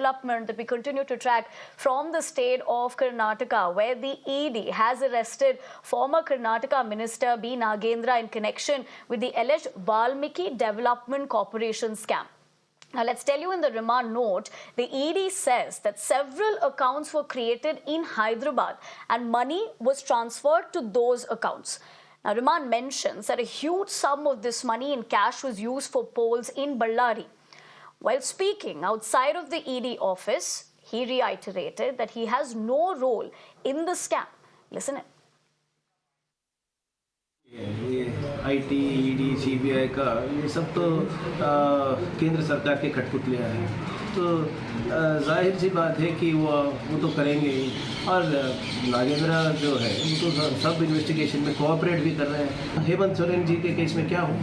development that we continue to track from the state of Karnataka, where the ED has arrested former Karnataka Minister B. Nagendra in connection with the alleged Valmiki Development Corporation scam. Now, let's tell you in the remand note, the ED says that several accounts were created in Hyderabad and money was transferred to those accounts. Now, remand mentions that a huge sum of this money in cash was used for polls in Ballari. While speaking outside of the ED office, he reiterated that he has no role in the scam. Listen in. IT, ED, CBI का ये सब तो केंद्र सरकार के कठपुतलियाँ हैं, तो जाहिर सी बात है कि वो तो करेंगे ही। और नागेंद्र जो है वो तो सब इन्वेस्टिगेशन में कोऑपरेट भी कर रहे हैं। हेमंत सोरेन जी के केस में क्या हो,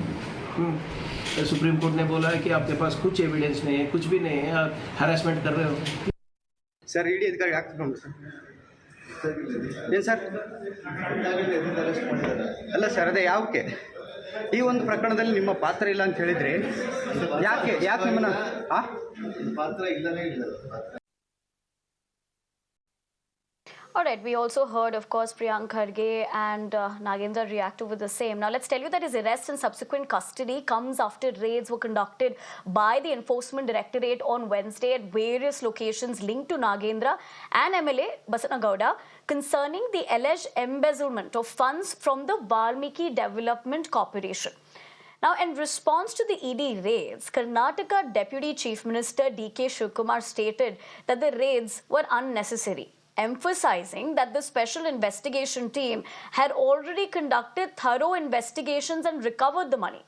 सुप्रीम कोर्ट ने बोला है कि आपके पास कुछ एविडेंस नहीं है, कुछ भी नहीं है, आप हैरेसमेंट कर रहे हो। सर ईडी अधिकारी ಆಗ್ತದೆ ಏನು ಸರ್ ಅಲ್ಲ ಸರ್ ಅದೇ ಯಾಕೆ ಈ ಒಂದು ಪ್ರಕರಣದಲ್ಲಿ ನಿಮ್ಮ ಪಾತ್ರ ಇಲ್ಲ ಅಂತ ಹೇಳಿದ್ರೆ ಯಾಕೆ ನಿಮ್ಮನ್ನ ಪಾತ್ರ ಇಲ್ಲನೇ ಇಲ್ಲ. All right, we also heard, of course, Priyank Kharge and Nagendra react over the same. Now, let's tell you that his arrest and subsequent custody comes after raids were conducted by the Enforcement Directorate on Wednesday at various locations linked to Nagendra and MLA Basana Gowda concerning the alleged embezzlement of funds from the Valmiki Development Corporation. Now, in response to the ED raids, Karnataka Deputy Chief Minister D.K. Shivkumar stated that the raids were unnecessary, emphasizing that the special investigation team had already conducted thorough investigations and recovered the money.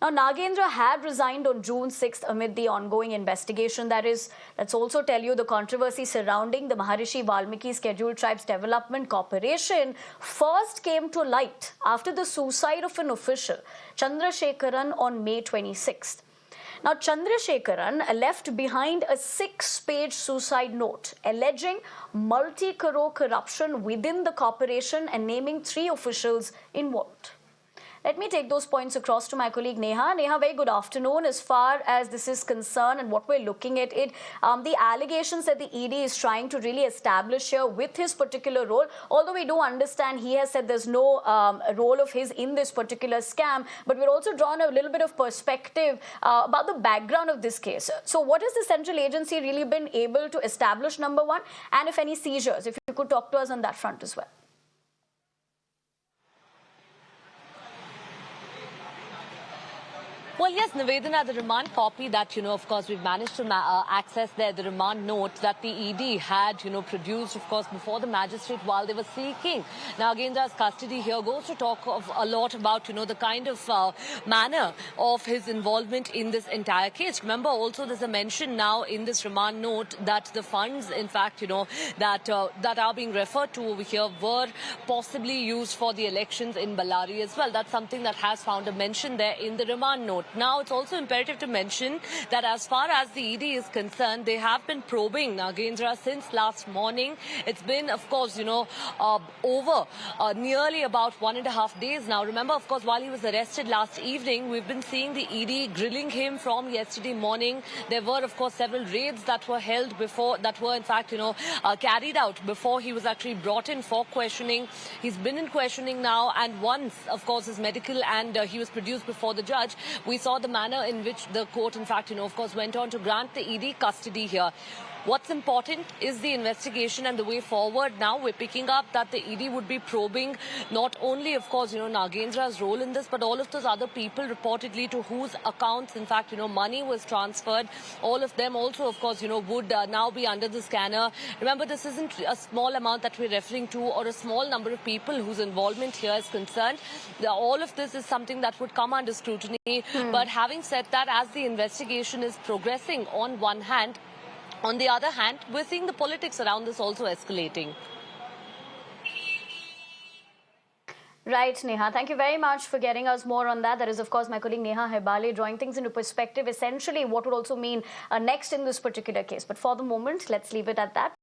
Now, Nagendra had resigned on June 6th amid the ongoing investigation. That is, let's also tell you the controversy surrounding the Maharishi Valmiki Scheduled Tribes Development Corporation first came to light after the suicide of an official, Chandrasekharan, on May 26th. Now, Chandrasekharan left behind a 6-page suicide note alleging multi-crore corruption within the corporation and naming 3 officials involved. Let me take those points across to my colleague Neha. Neha, very good afternoon. As far as this is concerned and what we're looking at it, the allegations that the ED is trying to really establish here with his particular role, although we do understand he has said there's no role of his in this particular scam, but we're also drawn a little bit of perspective about the background of this case. So what has the central agency really been able to establish, number one, and if any seizures, if you could talk to us on that front as well. Well, yes, Nivedana, the remand copy that, of course, we've managed to access there, the remand note that the ED had, produced, of course, before the magistrate while they were seeking Nagendra's custody here goes to talk a lot about, the kind of manner of his involvement in this entire case. Remember, also, there's a mention now in this remand note that the funds, in fact, that are being referred to over here were possibly used for the elections in Ballari as well. That's something that has found a mention there in the remand note. Now, it's also imperative to mention that as far as the ED is concerned, they have been probing Nagendra since last morning. It's been, of course, over nearly about 1.5 days now. Remember, of course, while he was arrested last evening, we've been seeing the ED grilling him from yesterday morning. There were, of course, several raids that were held before, that were, in fact, carried out before he was actually brought in for questioning. He's been in questioning now, and once, of course, his medical and he was produced before the judge, we saw the manner in which the court, in fact, of course, went on to grant the ED custody here. What's important is the investigation and the way forward. Now we're picking up that the ED would be probing not only, of course, Nagendra's role in this, but all of those other people reportedly to whose accounts, in fact, money was transferred. All of them also, of course, would now be under the scanner. Remember, this isn't a small amount that we're referring to or a small number of people whose involvement here is concerned. All of this is something that would come under scrutiny. But having said that, as the investigation is progressing on one hand, on the other hand, we're seeing the politics around this also escalating. Right, Neha. Thank you very much for getting us more on that. That is, of course, my colleague Neha Hebale drawing things into perspective, essentially what would also mean next in this particular case. But for the moment, let's leave it at that.